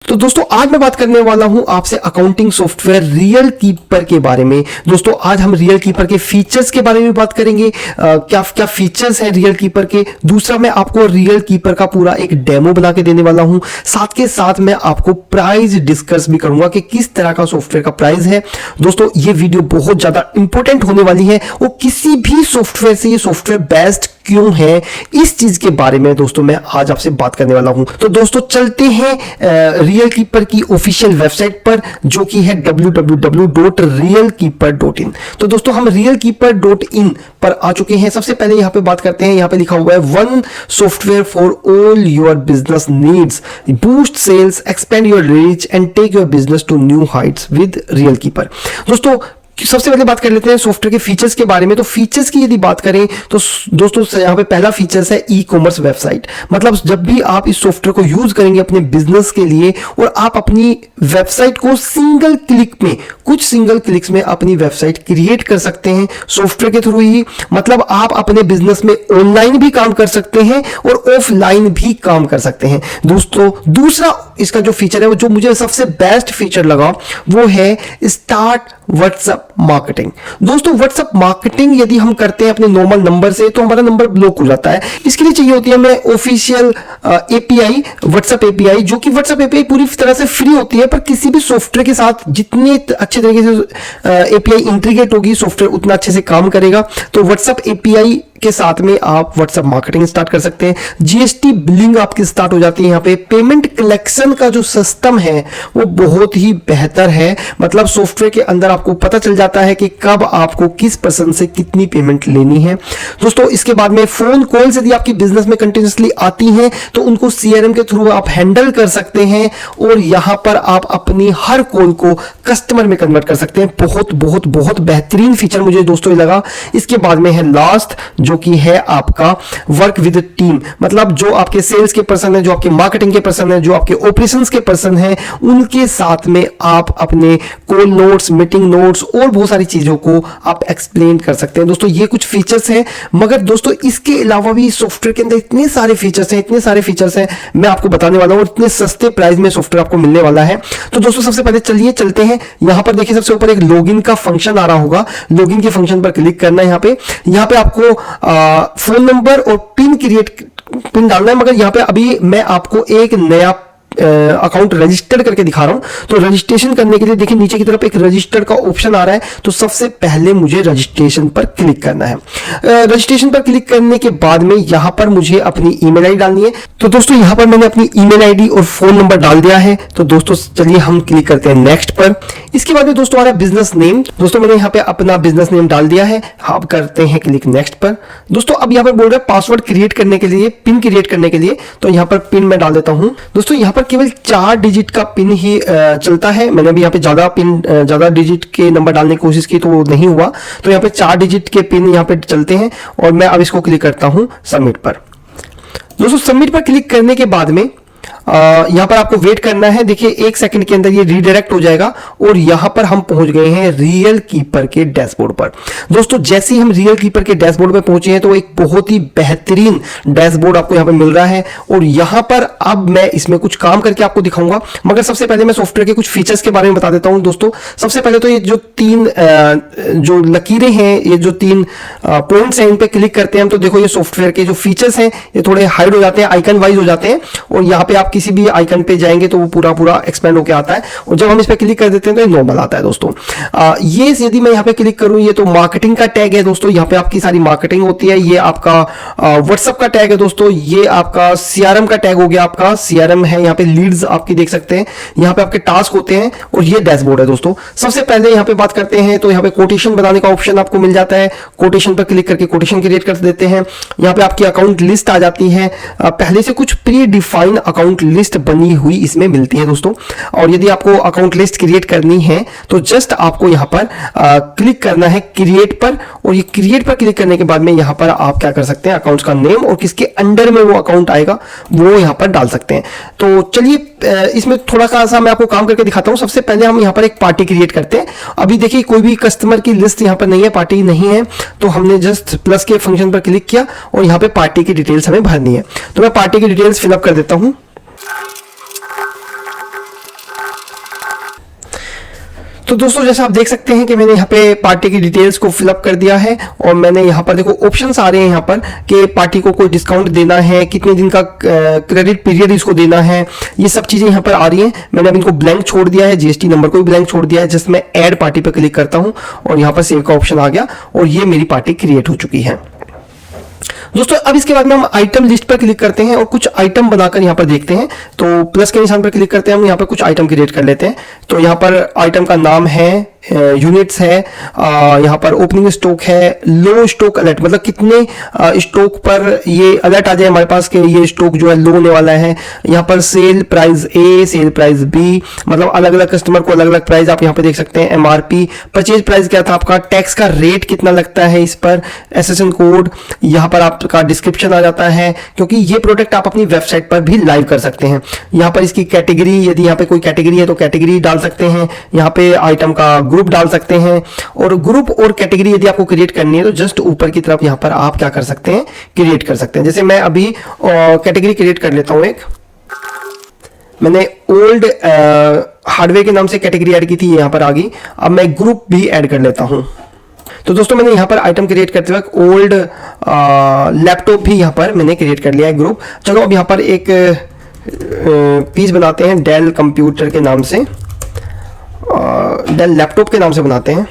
तो दोस्तों आज मैं बात करने वाला हूं आपसे अकाउंटिंग सॉफ्टवेयर रियल कीपर के बारे में। दोस्तों आज हम रियल कीपर के फीचर्स के बारे में बात करेंगे। क्या क्या फीचर्स हैं रियल कीपर के। दूसरा मैं आपको रियल कीपर का पूरा एक डेमो बना के देने वाला हूं। साथ के साथ मैं आपको प्राइस डिस्कस भी करूंगा कि किस तरह का सॉफ्टवेयर का प्राइस है। दोस्तों ये वीडियो बहुत ज्यादा इंपॉर्टेंट होने वाली है। वो किसी भी सॉफ्टवेयर से ये सॉफ्टवेयर बेस्ट क्यों है, इस चीज के बारे में दोस्तों मैं आज आपसे बात करने वाला हूं। तो दोस्तों चलते हैं रियल कीपर की ऑफिशियल वेबसाइट पर, जो कि है www.realkeeper.in। तो दोस्तों हम realkeeper.in पर आ चुके हैं। सबसे पहले यहां पे बात करते हैं। यहां पे लिखा हुआ है one software for all your business needs, boost sales, expand your reach and take your business to new heights with real keeper. दोस्तों सबसे पहले बात कर लेते हैं सॉफ्टवेयर के फीचर्स के बारे में। तो फीचर्स की यदि बात करें तो दोस्तों यहाँ पे पहला फीचर्स है ई कॉमर्स वेबसाइट। मतलब जब भी आप इस सॉफ्टवेयर को यूज करेंगे अपने बिजनेस के लिए और आप अपनी वेबसाइट को सिंगल क्लिक में, कुछ सिंगल क्लिक्स में अपनी वेबसाइट क्रिएट कर सकते हैं सॉफ्टवेयर के थ्रू ही। मतलब आप अपने बिजनेस में ऑनलाइन भी काम कर सकते हैं और ऑफलाइन भी काम कर सकते हैं। दोस्तों दूसरा इसका जो फीचर है, जो मुझे सबसे बेस्ट फीचर लगा, वो है स्टार्ट व्हाट्सएप मार्केटिंग। दोस्तों व्हाट्सएप मार्केटिंग यदि हम करते हैं अपने नॉर्मल नंबर से तो हमारा नंबर ब्लॉक हो जाता है। इसके लिए चाहिए होती है हमें ऑफिशियल एपीआई, व्हाट्सएप एपीआई, जो कि व्हाट्सएप एपीआई पूरी तरह से फ्री होती है। पर किसी भी सॉफ्टवेयर के साथ जितने अच्छे तरीके से एपीआई इंटीग्रेट होगी सॉफ्टवेयर उतना अच्छे से काम करेगा। तो व्हाट्सएप एपीआई के साथ में आप व्हाट्सएप मार्केटिंग स्टार्ट कर सकते हैं। जीएसटी बिलिंग आपकी स्टार्ट हो जाती है। यहाँ पे पेमेंट कलेक्शन का जो सिस्टम है वो बहुत ही बेहतर है। मतलब सॉफ्टवेयर के अंदर आपको पता चल जाता है कि कब आपको किस पर्सन से कितनी पेमेंट लेनी है। दोस्तों इसके बाद में फोन कॉल्स यदि आपकी बिजनेस में कंटिन्यूसली आती हैं तो उनको सीआरएम के थ्रू आप हैंडल कर सकते हैं और यहां पर आप अपनी हर कॉल को कस्टमर में कन्वर्ट कर सकते हैं। बहुत बहुत बहुत बेहतरीन फीचर मुझे दोस्तों लगा। इसके बाद में है लास्ट, जो कि है आपका वर्क विद टीम। मतलब जो आपके सेल्स के पर्सन है, जो आपके मार्केटिंग के पर्सन है, जो आपके ऑपरेशंस के पर्सन है, उनके साथ में आप अपने कॉल नोट्स, मीटिंग नोट्स और बहुत सारी चीजों को आप एक्सप्लेन कर सकते हैं। दोस्तों ये कुछ फीचर्स हैं, मगर दोस्तों इसके अलावा भी सॉफ्टवेयर के अंदर इतने सारे फीचर्स हैं, इतने सारे फीचर्स हैं, मैं आपको बताने वाला हूं। और इतने सस्ते प्राइस में सॉफ्टवेयर आपको मिलने वाला है। तो दोस्तों सबसे पहले चलिए चलते हैं। यहां पर देखिए सबसे ऊपर एक लॉगिन का फंक्शन आ रहा होगा। लॉगिन के फंक्शन पर क्लिक करना है। यहां पे आपको फोन नंबर और पिन डालना है। मगर यहां पे अभी मैं आपको एक नया अकाउंट रजिस्टर करके दिखा रहा हूं। तो रजिस्ट्रेशन करने के लिए देखिए नीचे की तरफ एक रजिस्टर का ऑप्शन आ रहा है। तो सबसे पहले मुझे रजिस्ट्रेशन पर क्लिक करना है। रजिस्ट्रेशन पर क्लिक करने के बाद में यहां पर मुझे अपनी ईमेल आईडी डालनी है। तो दोस्तों यहां पर मैंने अपनी ईमेल आईडी और फोन नंबर डाल दिया है। तो दोस्तों चलिए हम क्लिक करते हैं नेक्स्ट पर। इसके बाद में दोस्तों आ रहा है बिजनेस नेम। दोस्तों मैंने यहां पे अपना बिजनेस नेम डाल दिया है। आप करते हैं क्लिक नेक्स्ट पर। दोस्तों अब यहां पर बोल रहा है पासवर्ड क्रिएट करने के लिए, पिन क्रिएट करने के लिए। तो यहां पर पिन मैं डाल देता हूं। दोस्तों यहां पर केवल 4 डिजिट का पिन ही चलता है। मैंने अभी यहाँ पे ज्यादा डिजिट के नंबर डालने की कोशिश की तो वो नहीं हुआ। तो यहाँ पे 4 डिजिट के पिन यहाँ पे चलते हैं और मैं अब इसको क्लिक करता हूं सबमिट पर। दोस्तों सबमिट पर क्लिक करने के बाद में यहां पर आपको वेट करना है। देखिए 1 सेकंड के अंदर ये रीडायरेक्ट हो जाएगा और यहां पर हम पहुंच गए हैं रियल कीपर के डैशबोर्ड पर। दोस्तों जैसे ही हम रियल कीपर के डैशबोर्ड पे पहुंचे हैं तो एक बहुत ही बेहतरीन डैशबोर्ड आपको यहां पर मिल रहा है। और यहां पर अब मैं इसमें कुछ काम करके आपको दिखाऊंगा। मगर सबसे पहले मैं सॉफ्टवेयर के कुछ फीचर्स के बारे में बता देता हूं। दोस्तों सबसे पहले तो ये जो 3 जो लकीरें हैं, ये जो 3 पॉइंट्स हैं, इन पे क्लिक करते हैं हम तो देखो ये सॉफ्टवेयर के जो फीचर्स हैं ये थोड़े हाइड हो जाते हैं, आइकन वाइज हो जाते हैं। और यहाँ पे आप किसी भी आइकन पे जाएंगे तो वो पूरा एक्सपेंड होकर आता है। और जब हम इस पे क्लिक कर देते हैं तो ये नॉर्मल आता है। दोस्तों ये यदि मैं यहाँ पे क्लिक करूं, ये तो मार्केटिंग का टैग है। दोस्तों यहाँ पे आपकी सारी मार्केटिंग होती है। ये आपका व्हाट्सएप का टैग है। दोस्तों ये आपका सीआरएम का टैग हो गया। आपका सीआरएम है, यहाँ पे लीड्स आपकी देख सकते हैं, यहाँ पे आपके टास्क होते हैं और ये डैशबोर्ड है। दोस्तों सबसे पहले यहाँ पे बात करते हैं तो यहाँ पे कोटेशन बनाने का ऑप्शन आपको मिल जाता है। कोटेशन पर क्लिक करके कोटेशन क्रिएट कर देते हैं। यहाँ पे आपकी अकाउंट लिस्ट आ जाती है। पहले से कुछ प्री डिफाइन अकाउंट लिस्ट बनी हुई इसमें मिलती है दोस्तों। और यदि आपको अकाउंट लिस्ट क्रिएट करनी है तो जस्ट आपको यहां पर क्लिक करना है क्रिएट पर। और ये क्रिएट पर क्लिक करने के बाद में यहां पर आप क्या कर सकते हैं, अकाउंट्स का नेम और किसके अंडर में वो अकाउंट आएगा वो यहां पर डाल सकते हैं। तो चलिए इसमें थोड़ा सा मैं आपको काम करके दिखाता हूं। सबसे पहले हम यहां पर एक पार्टी क्रिएट करते हैं। अभी देखिए कोई भी कस्टमर की लिस्ट यहां पर नहीं है, पार्टी नहीं है। तो हमने जस्ट प्लस के फंक्शन पर क्लिक किया और यहां पे पार्टी की डिटेल्स हमें भरनी है। तो मैं पार्टी की डिटेल्स फिलअप कर देता हूं। तो दोस्तों जैसा आप देख सकते हैं कि मैंने यहाँ पे पार्टी की डिटेल्स को फिलअप कर दिया है और मैंने यहाँ पर देखो ऑप्शंस आ रहे हैं यहाँ पर कि पार्टी को कोई डिस्काउंट देना है, कितने दिन का क्रेडिट पीरियड इसको देना है, ये सब चीज़ें यहाँ पर आ रही हैं। मैंने अब इनको ब्लैंक छोड़ दिया है, जीएसटी नंबर को भी ब्लैंक छोड़ दिया है। जस्ट मैं ऐड पार्टी पर क्लिक करता हूँ और यहाँ पर सेव का ऑप्शन आ गया और ये मेरी पार्टी क्रिएट हो चुकी है। दोस्तों अब इसके बाद में हम आइटम लिस्ट पर क्लिक करते हैं और कुछ आइटम बनाकर यहाँ पर देखते हैं। तो प्लस के निशान पर क्लिक करते हैं, हम यहाँ पर कुछ आइटम क्रिएट कर लेते हैं। तो यहाँ पर आइटम का नाम है, यूनिट्स है, यहाँ पर ओपनिंग स्टॉक है, लो स्टॉक अलर्ट, मतलब कितने स्टॉक पर ये अलर्ट आ जाए हमारे पास कि ये स्टॉक जो है लो होने वाला है। यहाँ पर सेल प्राइस ए, सेल प्राइस बी, मतलब अलग अलग कस्टमर को अलग अलग प्राइस आप यहाँ पे देख सकते हैं। एमआरपी, परचेज प्राइस क्या था आपका, टैक्स का रेट कितना लगता है इस पर, एसएसएन कोड, यहाँ पर आपका डिस्क्रिप्शन आ जाता है, क्योंकि ये प्रोडक्ट आप अपनी वेबसाइट पर भी लाइव कर सकते हैं। यहाँ पर इसकी कैटेगरी, यदि यहाँ पे कोई कैटेगरी है तो कैटेगरी डाल सकते हैं। यहाँ पे आइटम का ग्रुप डाल सकते हैं और ग्रुप और कैटेगरी यदि आपको क्रिएट करनी है तो जस्ट ऊपर की तरफ यहाँ पर आप क्या कर सकते हैं, क्रिएट कर सकते हैं। जैसे मैं अभी कैटेगरी क्रिएट कर लेता हूं। एक मैंने ओल्ड हार्डवेयर के नाम से कैटेगरी ऐड की थी, यहाँ पर आ गई। अब मैं ग्रुप भी ऐड कर लेता हूं। तो दोस्तों मैंने यहाँ पर आइटम क्रिएट करते वक्त ओल्ड लैपटॉप भी यहाँ पर मैंने क्रिएट कर लिया है ग्रुप। चलो अब यहाँ पर एक पीस बनाते हैं डेल कंप्यूटर के नाम से, डेल लैपटॉप के नाम से बनाते हैं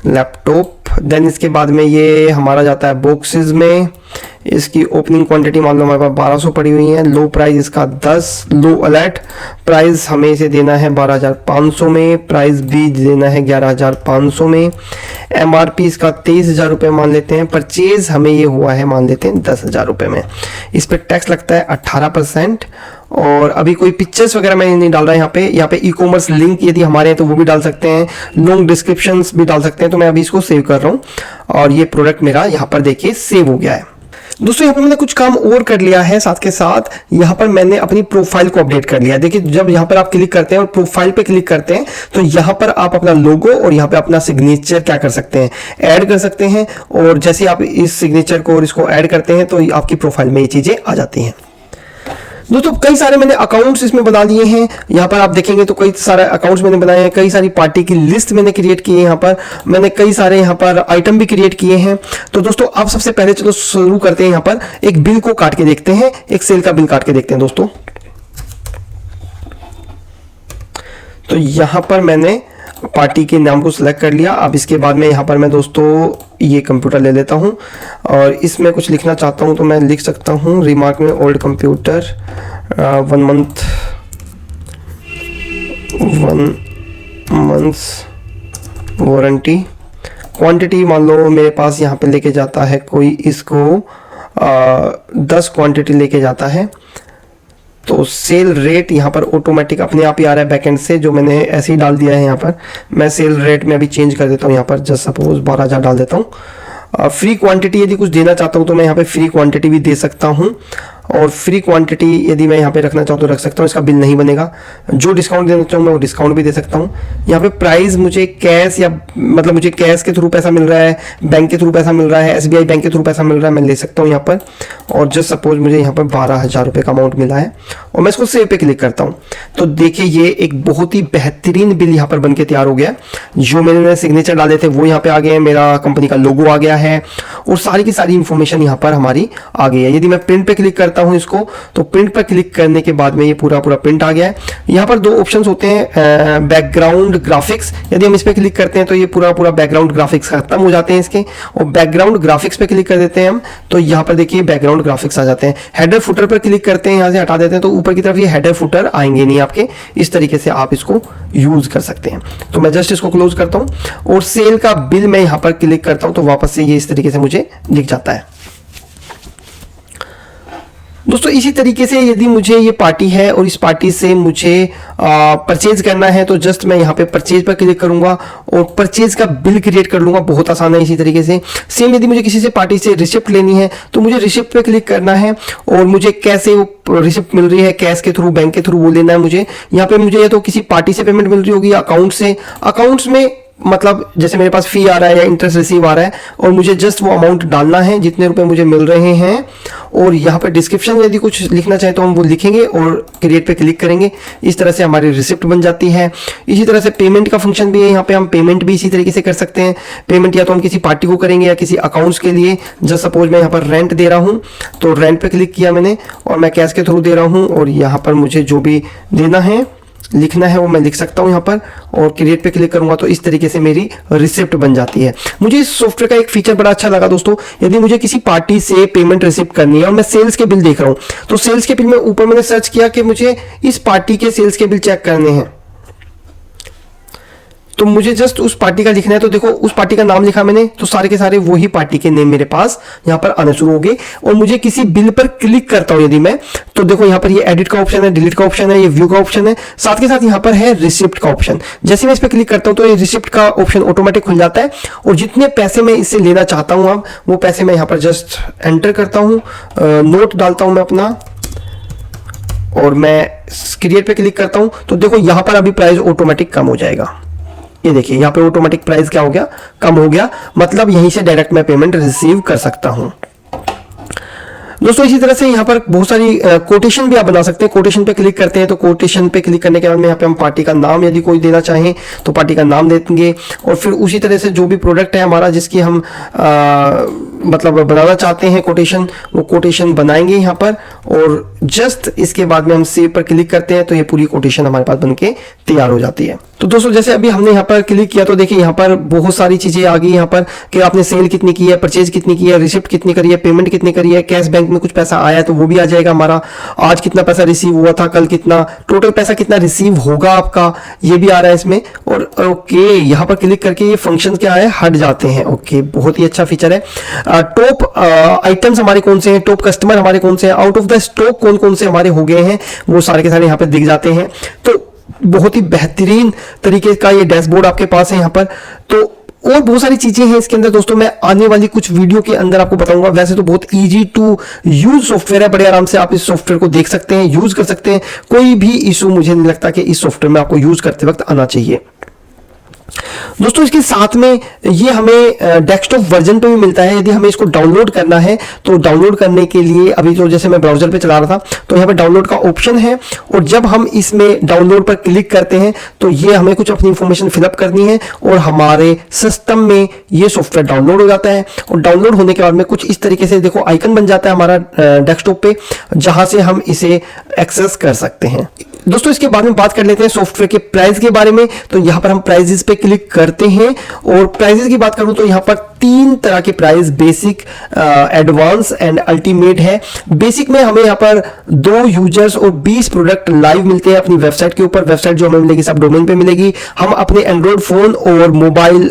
लैपटॉप। देन इसके बाद में ये हमारा जाता है बॉक्सेस में। इसकी ओपनिंग क्वांटिटी मान लो हमारे पास 1200 पड़ी हुई है। लो प्राइस इसका 10, लो अलर्ट प्राइस हमें इसे देना है 12,500 में, प्राइस भी देना है 11,500 में। एमआरपी इसका 23,000 रुपये मान लेते हैं। परचेज हमें ये हुआ है मान लेते हैं 10,000 रुपये में। इस पर टैक्स लगता है 18%। और अभी कोई पिक्चर्स वगैरह मैं नहीं डाल रहा यहाँ पे ई कॉमर्स लिंक यदि हमारे हैं तो वो भी डाल सकते हैं, लॉन्ग डिस्क्रिप्शंस भी डाल सकते हैं। तो मैं अभी इसको सेव कर रहा हूँ और ये प्रोडक्ट मेरा यहाँ पर देखिए सेव हो गया है। दोस्तों यहाँ पर मैंने कुछ काम और कर लिया है, साथ के साथ यहाँ पर मैंने अपनी प्रोफाइल को अपडेट कर लिया। देखिए जब यहाँ पर आप क्लिक करते हैं और प्रोफाइल पे क्लिक करते हैं तो यहाँ पर आप अपना लोगो और यहाँ पे अपना सिग्नेचर क्या कर सकते हैं, ऐड कर सकते हैं। और जैसे आप इस सिग्नेचर को और इसको ऐड करते हैं तो आपकी प्रोफाइल में ये चीजें आ जाती हैं। दोस्तों कई सारे मैंने अकाउंट्स इसमें बना दिए हैं। यहाँ पर आप देखेंगे तो कई सारे अकाउंट्स मैंने बनाए हैं, कई सारी पार्टी की लिस्ट मैंने क्रिएट की है। यहाँ पर मैंने कई सारे यहाँ पर आइटम भी क्रिएट किए हैं। तो दोस्तों आप सबसे पहले चलो शुरू करते हैं। यहाँ पर एक बिल को काट के देखते हैं, एक सेल का बिल काट के देखते हैं दोस्तों। तो यहाँ पर मैंने पार्टी के नाम को सिलेक्ट कर लिया। अब इसके बाद में यहाँ पर मैं दोस्तों ये कंप्यूटर ले लेता हूँ और इसमें कुछ लिखना चाहता हूँ तो मैं लिख सकता हूँ रिमार्क में old computer 1 month warranty. Quantity मान लो मेरे पास यहाँ पे लेके जाता है कोई, इसको 10 क्वांटिटी लेके जाता है। तो सेल रेट यहाँ पर ऑटोमेटिक अपने आप ही आ रहा है बैकएंड से, जो मैंने ऐसे ही डाल दिया है। यहाँ पर मैं सेल रेट में अभी चेंज कर देता हूँ, यहाँ पर जस्ट सपोज 12,000 डाल देता हूँ। फ्री क्वांटिटी यदि कुछ देना चाहता हूँ तो मैं यहाँ पे फ्री क्वांटिटी भी दे सकता हूँ। और फ्री क्वांटिटी यदि मैं यहाँ पे रखना चाहूँ तो रख सकता हूँ, इसका बिल नहीं बनेगा। जो डिस्काउंट देना चाहूँ मैं वो डिस्काउंट भी दे सकता हूँ। यहाँ पे प्राइस मुझे कैश या मतलब मुझे कैश के थ्रू पैसा मिल रहा है, बैंक के थ्रू पैसा मिल रहा है, एसबीआई बैंक के थ्रू पैसा मिल रहा है, मैं ले सकता हूँ यहाँ पर। और जस्ट सपोज मुझे यहाँ पर 12,000 रुपये का अमाउंट मिला है और मैं इसको सेव पे क्लिक करता हूँ। तो देखिए ये एक बहुत ही बेहतरीन बिल यहाँ पर बन के तैयार हो गया। जो मैंने सिग्नेचर डाले थे वो यहाँ पे आ गए हैं, मेरा कंपनी का लोगो आ गया है और सारी की सारी इंफॉर्मेशन यहाँ पर हमारी आ गई है। यदि मैं प्रिंट पे क्लिक करता हूँ इसको, तो प्रिंट पर क्लिक करने के बाद में ये पूरा प्रिंट आ गया है। यहाँ पर 2 ऑप्शंस होते हैं, बैकग्राउंड ग्राफिक्स। यदि हम इस पर क्लिक करते हैं तो ये पूरा बैकग्राउंड ग्राफिक्स खत्म हो जाते हैं इसके। और बैकग्राउंड ग्राफिक्स पे क्लिक कर देते हैं हम तो यहाँ पर देखिए बैकग्राउंड ग्राफिक्स आ जाते हैं। हेडर फुटर पर क्लिक करते हैं, यहाँ से हटा देते हैं तो ऊपर की तरफ ये हेडर फुटर आएंगे नहीं आपके। इस तरीके से आप इसको यूज कर सकते हैं। तो मैं जस्ट इसको क्लोज करता हूँ और सेल का बिल मैं यहाँ पर क्लिक करता हूँ तो वापस से ये इस तरीके से मुझे दिख जाता है। दोस्तों इसी तरीके से यदि मुझे ये पार्टी है और इस पार्टी से मुझे परचेज करना है तो जस्ट मैं यहाँ पे परचेज पर क्लिक करूंगा और परचेज का बिल क्रिएट कर लूंगा। बहुत आसान है। इसी तरीके से सेम यदि मुझे किसी से पार्टी से रिसिप्ट लेनी है तो मुझे रिसिप्ट पे क्लिक करना है और मुझे कैसे वो रिसिप्ट मिल रही है, कैश के थ्रू, बैंक के थ्रू, वो लेना है मुझे। यहाँ पे मुझे या तो किसी पार्टी से पेमेंट मिल रही होगी, अकाउंट से, अकाउंट्स में मतलब जैसे मेरे पास फी आ रहा है या इंटरेस्ट रिसीव आ रहा है और मुझे जस्ट वो अमाउंट डालना है जितने रुपए मुझे मिल रहे हैं, और यहाँ पर डिस्क्रिप्शन में यदि कुछ लिखना चाहें तो हम वो लिखेंगे और क्रिएट पे क्लिक करेंगे। इस तरह से हमारी रिसिप्ट बन जाती है। इसी तरह से पेमेंट का फंक्शन भी है, यहाँ पे हम पेमेंट भी इसी तरीके से कर सकते हैं। पेमेंट या तो हम किसी पार्टी को करेंगे या किसी अकाउंट्स के लिए। जस्ट सपोज मैं यहाँ पर रेंट दे रहा हूँ तो रेंट पे क्लिक किया मैंने और मैं कैश के थ्रू दे रहा हूँ, और यहाँ पर मुझे जो भी देना है लिखना है वो मैं लिख सकता हूँ यहाँ पर, और क्रिएट पे क्लिक करूंगा तो इस तरीके से मेरी रिसिप्ट बन जाती है। मुझे इस सॉफ्टवेयर का एक फीचर बड़ा अच्छा लगा दोस्तों। यदि मुझे किसी पार्टी से पेमेंट रिसिप्ट करनी है और मैं सेल्स के बिल देख रहा हूँ, तो सेल्स के बिल में ऊपर मैंने सर्च किया कि मुझे इस पार्टी के सेल्स के बिल चेक करने हैं, तो मुझे जस्ट उस पार्टी का लिखना है। तो देखो उस पार्टी का नाम लिखा मैंने, तो सारे के सारे वही पार्टी के नेम मेरे पास यहाँ पर आने शुरू हो गए। और मुझे किसी बिल पर क्लिक करता हूं यदि मैं, तो देखो यहाँ पर ये एडिट का ऑप्शन है, डिलीट का ऑप्शन है, ये व्यू का ऑप्शन है, साथ के साथ यहाँ पर है रिसिप्ट का ऑप्शन। जैसे मैं इस पर क्लिक करता हूं तो ये रिसिप्ट का ऑप्शन ऑटोमेटिक खुल जाता है, और जितने पैसे मैं इससे लेना चाहता हूं अब वो पैसे मैं यहाँ पर जस्ट एंटर करता हूँ, नोट डालता हूं मैं अपना, और मैं क्रिएट पे क्लिक करता हूं तो देखो यहाँ पर अभी प्राइस ऑटोमेटिक कम हो जाएगा। ये देखिए यहाँ पे ऑटोमेटिक प्राइस क्या हो गया, कम हो गया। मतलब यहीं से डायरेक्ट मैं पेमेंट रिसीव कर सकता हूं। दोस्तों इसी तरह से यहाँ पर बहुत सारी कोटेशन भी आप बना सकते हैं। कोटेशन पे क्लिक करते हैं तो कोटेशन पे क्लिक करने के बाद में यहाँ पे हम पार्टी का नाम यदि कोई देना चाहें तो पार्टी का नाम देंगे, और फिर उसी तरह से जो भी प्रोडक्ट है हमारा जिसकी हम मतलब बनाना चाहते हैं कोटेशन, वो कोटेशन बनाएंगे यहाँ पर, और जस्ट इसके बाद में हम सेव पर क्लिक करते हैं तो ये पूरी कोटेशन हमारे पास बनके तैयार हो जाती है। तो दोस्तों जैसे अभी हमने यहाँ पर क्लिक किया तो देखिए यहाँ पर बहुत सारी चीजें आ गई यहाँ पर कि आपने सेल कितनी की है, परचेज कितनी की है, रिसिप्ट कितनी करी है, पेमेंट कितनी करी है, कैश बैंक में कुछ पैसा आया है तो वो भी आ जाएगा हमारा, आज कितना पैसा रिसीव हुआ था, कल कितना, टोटल पैसा कितना रिसीव होगा आपका, ये भी आ रहा है इसमें। और ओके यहाँ पर क्लिक करके ये फंक्शन क्या है हट जाते हैं। ओके बहुत ही अच्छा फीचर है। टॉप आइटम्स हमारे कौन से हैं, टॉप कस्टमर हमारे कौन से हैं, आउट ऑफ द स्टॉक कौन कौन से हमारे हो गए हैं, वो सारे के सारे यहाँ पे दिख जाते हैं। तो बहुत ही बेहतरीन तरीके का ये डैशबोर्ड आपके पास है यहाँ पर। तो और बहुत सारी चीजें हैं इसके अंदर दोस्तों, मैं आने वाली कुछ वीडियो के अंदर आपको बताऊंगा। वैसे तो बहुत इजी टू यूज सॉफ्टवेयर है, बड़े आराम से आप इस सॉफ्टवेयर को देख सकते हैं, यूज कर सकते हैं। कोई भी इशू मुझे नहीं लगता कि इस सॉफ्टवेयर में आपको यूज करते वक्त आना चाहिए। दोस्तों इसके साथ में ये हमें डेस्कटॉप वर्जन पे भी मिलता है। यदि हमें इसको डाउनलोड करना है तो डाउनलोड करने के लिए अभी तो जैसे मैं ब्राउजर पे चला रहा था तो यहाँ पे डाउनलोड का ऑप्शन है, और जब हम इसमें डाउनलोड पर क्लिक करते हैं तो ये हमें कुछ अपनी इंफॉर्मेशन फिलअप करनी है और हमारे सिस्टम में ये सॉफ्टवेयर डाउनलोड हो जाता है। और डाउनलोड होने के बाद में कुछ इस तरीके से देखो आइकन बन जाता है हमारा डेस्कटॉप पे, जहां से हम इसे एक्सेस कर सकते हैं। दोस्तों इसके बाद में बात कर लेते हैं सॉफ्टवेयर के प्राइस के बारे में। तो यहाँ पर हम प्राइजेस पे क्लिक करते हैं, और प्राइजेस की बात करूं तो यहाँ पर 3 तरह के price, basic, advance and ultimate है। बेसिक में हमें यहाँ पर 2 यूजर्स और 20 प्रोडक्ट लाइव मिलते हैं अपनी वेबसाइट के ऊपर। वेबसाइट जो हमें मिलेगी सब डोमेन पे मिलेगी। हम अपने एंड्रॉइड फोन और मोबाइल,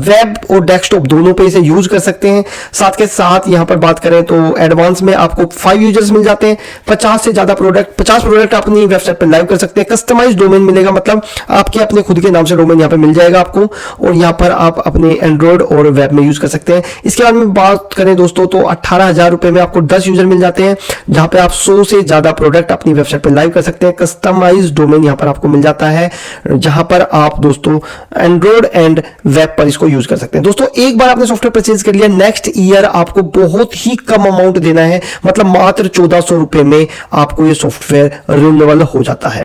वेब और डेस्कटॉप दोनों पे इसे यूज कर सकते हैं। साथ के साथ यहाँ पर बात करें तो एडवांस में आपको 5 यूजर्स मिल जाते हैं, 50 से ज्यादा प्रोडक्ट, 50 प्रोडक्ट अपनी वेबसाइट पर लाइव कर सकते हैं। कस्टमाइज डोमेन मिलेगा, मतलब आपके अपने खुद के नाम से डोमेन यहाँ पे मिल जाएगा आपको, और यहाँ पर आप अपने एंड्रॉइड और वेब में यूज कर सकते हैं। इसके बाद में बात करें दोस्तों तो 18,000 रुपए में आपको 10 यूजर मिल जाते हैं, जहां पे आप 100 से ज्यादा प्रोडक्ट अपनी वेबसाइट पर लाइव कर सकते हैं। कस्टमाइज डोमेन यहाँ पर आपको मिल जाता है, जहां पर आप दोस्तों एंड्रॉइड एंड वेब पर इसको यूज कर सकते हैं। दोस्तों एक बार आपने सॉफ्टवेयर परचेज कर लिया, नेक्स्ट ईयर आपको बहुत ही कम अमाउंट देना है, मतलब मात्र 1400 रुपए में आपको ये सॉफ्टवेयर रिन्यूएबल हो जाता है।